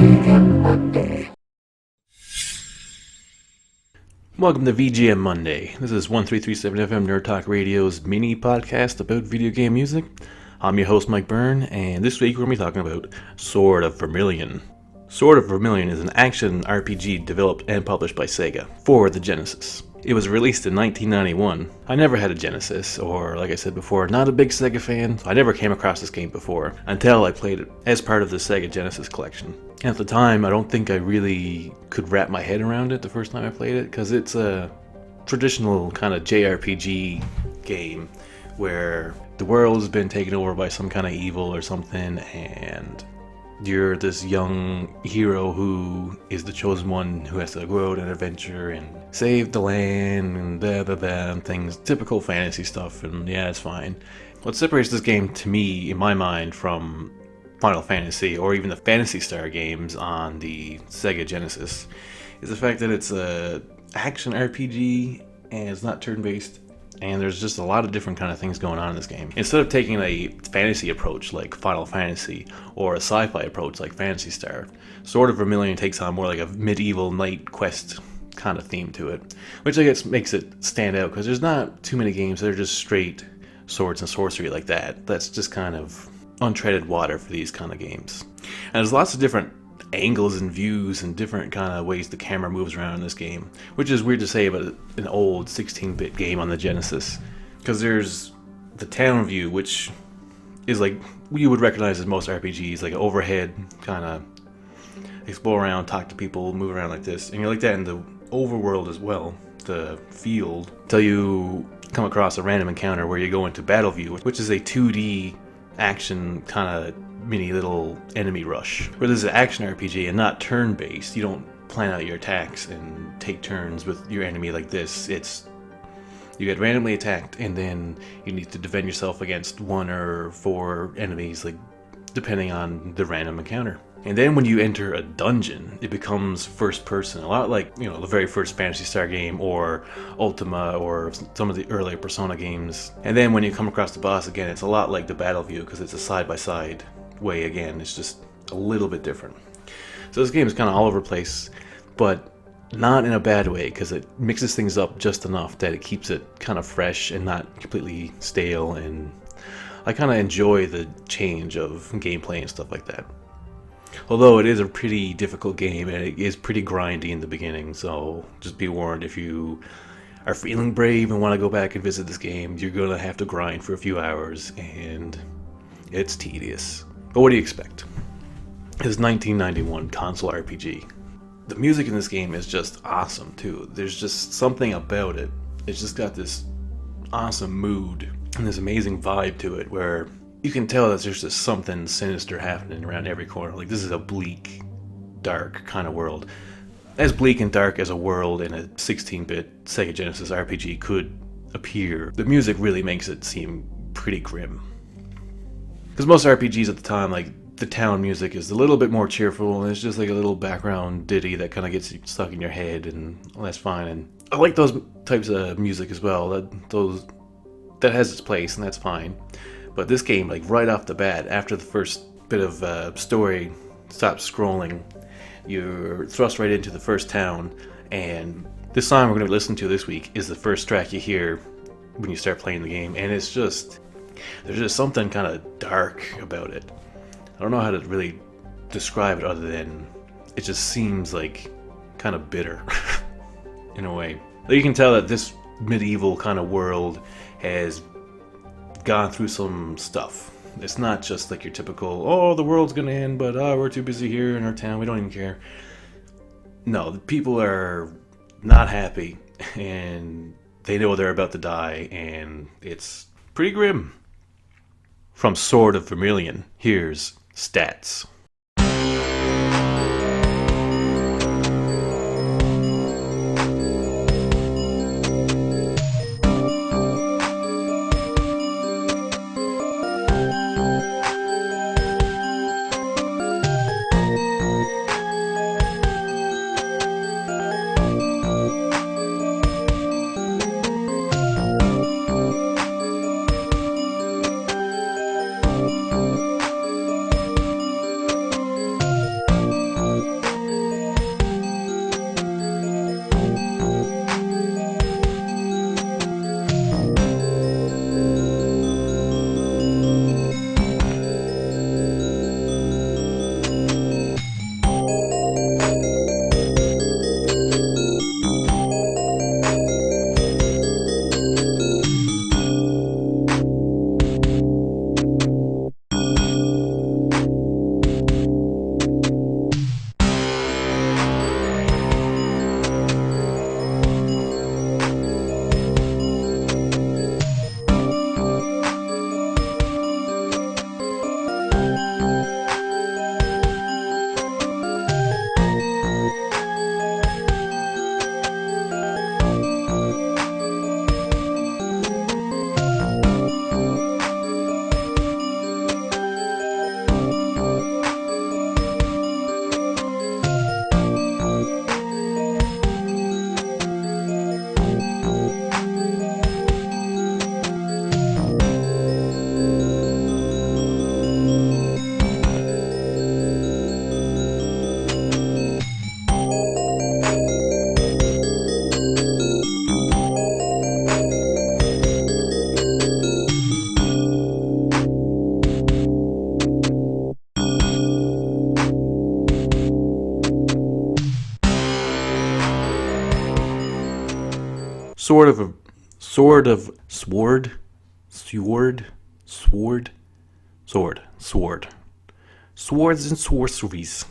VGM Monday. Welcome to VGM Monday. This is 1337 FM Nerd Talk Radio's mini podcast about video game music. I'm your host, Mike Byrne, and this week we're going to be talking about Sword of Vermilion. Sword of Vermilion is an action RPG developed and published by Sega for the Genesis. It was released in 1991. I never had a Genesis, or like I said before, not a big Sega fan, so I never came across this game before until I played it as part of the Sega Genesis collection. And at the time, I don't think I really could wrap my head around it the first time I played it, because it's a traditional kind of JRPG game where the world has been taken over by some kind of evil or something, and you're this young hero who is the chosen one who has to go out and adventure and save the land and blah blah blah and things. Typical fantasy stuff, and yeah, it's fine. What separates this game to me, in my mind, from Final Fantasy or even the Phantasy Star games on the Sega Genesis is the fact that it's a action RPG and it's not turn-based. And there's just a lot of different kind of things going on in this game. Instead of taking a fantasy approach like Final Fantasy or a sci-fi approach like Phantasy Star, Sword of Vermilion takes on more like a medieval knight quest kind of theme to it, which I guess makes it stand out because there's not too many games that are just straight swords and sorcery like that. That's just kind of untreaded water for these kind of games. And there's lots of different angles and views and different kind of ways the camera moves around in this game, which is weird to say about an old 16-bit game on the Genesis, because there's the town view, which is like you would recognize as most RPGs, like an overhead kind of explore around, talk to people, move around like this, and you're like that in the overworld as well, the field, till you come across a random encounter where you go into battle view, which is a 2D action kind of mini little enemy rush, where this is an action RPG and not turn-based. You don't plan out your attacks and take turns with your enemy like this. It's you get randomly attacked and then you need to defend yourself against 1 or 4 enemies, like depending on the random encounter. And then when you enter a dungeon, it becomes first person, a lot like, you know, the very first Phantasy Star game or Ultima or some of the earlier Persona games. And then when you come across the boss again, it's a lot like the battle view because it's a side-by-side way again. It's just a little bit different. So this game is kind of all over the place, but not in a bad way, because it mixes things up just enough that it keeps it kind of fresh and not completely stale, and I kind of enjoy the change of gameplay and stuff like that. Although it is a pretty difficult game and it is pretty grindy in the beginning, so just be warned, if you are feeling brave and want to go back and visit this game, you're going to have to grind for a few hours and it's tedious. But what do you expect? It's 1991 console RPG. The music in this game is just awesome too. There's just something about it. It's just got this awesome mood and this amazing vibe to it where you can tell that there's just something sinister happening around every corner. Like, this is a bleak, dark kind of world. As bleak and dark as a world in a 16-bit Sega Genesis RPG could appear, the music really makes it seem pretty grim. Because most RPGs at the time, like, the town music is a little bit more cheerful, and it's just like a little background ditty that kind of gets you stuck in your head, and well, that's fine. And I like those types of music as well. That has its place, and that's fine. But this game, like right off the bat, after the first bit of story stops scrolling, you're thrust right into the first town, and this song we're going to listen to this week is the first track you hear when you start playing the game, and it's just, there's just something kind of dark about it. I don't know how to really describe it other than it just seems like kind of bitter in a way. You can tell that this medieval kind of world has gone through some stuff. It's not just like your typical, oh, the world's gonna end, but we're too busy here in our town, we don't even care. No, the people are not happy, and they know they're about to die, and it's pretty grim. From Sword of Vermilion, here's Stats. sword, swords and sorceries.